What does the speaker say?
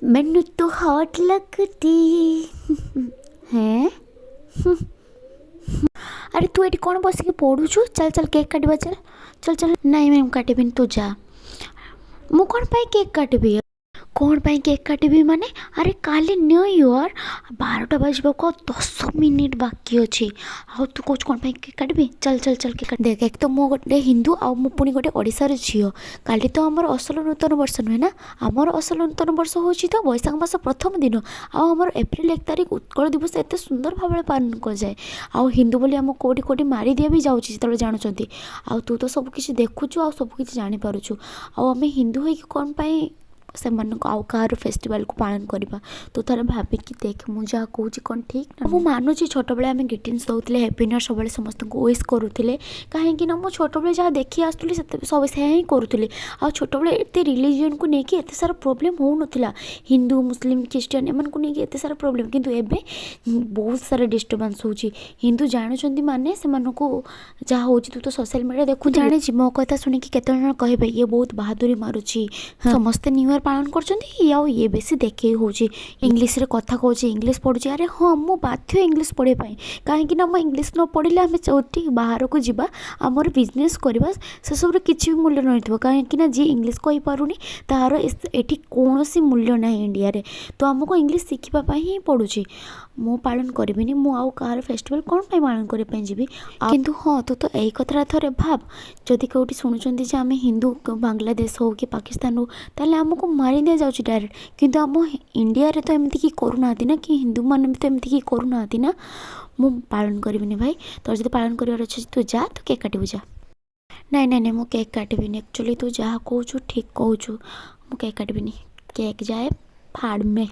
मैनू तो हॉट लगती है। अरे तू ये कौन बसिक पढ़ुचु? चल चल केक काटवा, चल चल चल। नहीं मैं काटबी, तू जा। मु कौन पाई केक काटबी? कौन पाई केक काटबी माने? अरे काली न्यू ईयर 12टा बजबा को 10 मिनिट बाकी अच्छी। आउ तू कौच कौन पाई केक काटबी? चल चल चल केक काट। देख एक तो मो गोटे हिंदू आउ मु पुणी गोटे ओडिशार झील। काली तो आमर असल नूतन वर्ष नुहे ना, आमर असल नूतन वर्ष होची तो बैशाख मास प्रथम दिन। आमर एप्रिल 1 तारिख उत्कल दिवस एत सुंदर भाव पालन कर जाए। आउ हिंदू बोली आम कोटी कोटी मारी दिया भी जाऊँगी जो जानते। आउ तू तो सब किसी देखुचु आ सब किसी जानी पारुछु। आउ आम हिंदू होइक कौन पाई से आउ कहार फेस्टिवल को पालन करवा? तू थोड़ा भाविकी देख मु जहाँ कहूँ कौन ठीक ना। मु मानुची छोट बेले आम ग्रीटिंग्स दौले हैप्पी न्यू ईयर सब समस्त विश करूँ कहीं मैं छोट बेले जहाँ देखी आसुली सब से ही करूँ। आ छोट बेले एत रिलीजन को लेकिन एत सारा प्रोब्लेम हो नाला। हिंदू मुस्लिम क्रिश्चियन एम को लेकिन एत सारा प्रोब्लेम, किंतु एबे बहुत सारा डिस्टर्बेंस होची। हिंदू जानुचंती माने से जहाँ हो तू तो सोशल मीडिया देखु जानी मो कथा शुणिकी केते जन कहे ये बहुत बहादुरी मारुची। समस्ते न्यू ईयर पालन करछंती या ये बेसी देखे होची इंग्लिश रे कथा कहूँ इंग्लिश पढ़ुची। अरे हाँ मु बाध्य इंग्लिश पढ़े कहीं ना इंग्लिश न पढ़ले आम चोटी बाहर को जीवा आमर बिजनेस करवा से सब किसी भी मूल्य नहीं कहीं जी इंग्लिश कही पारुनी तार एठी कौन मूल्य ना इंडिया रे। तो आमको इंग्लिश शिखा ही पड़ुची। मु पालन करी मु आउ कहार फेस्टिवल कौन पालन करने जी। किंतु हाँ तू तो यही कथा थे भाव जदि कौटी शुणुंट जे आम हिंदू बांग्लादेश हो कि पाकिस्तान हो ताले आमको मारी दिया जाउची डायरेक्ट। किंतु आम इंडिया रे तो एमती की करूना ना कि हिंदू मान भी तो एमती की करूना ना। मु पालन करी भाई तो जब पालन कर तू जा तो केक काटू जा। नहीं नहीं नहीं मु केक काटबी एक्चुअली तू जहाँ कहूँ ठीक कहूँ मु केक काटबी केक जाए फाड़ में।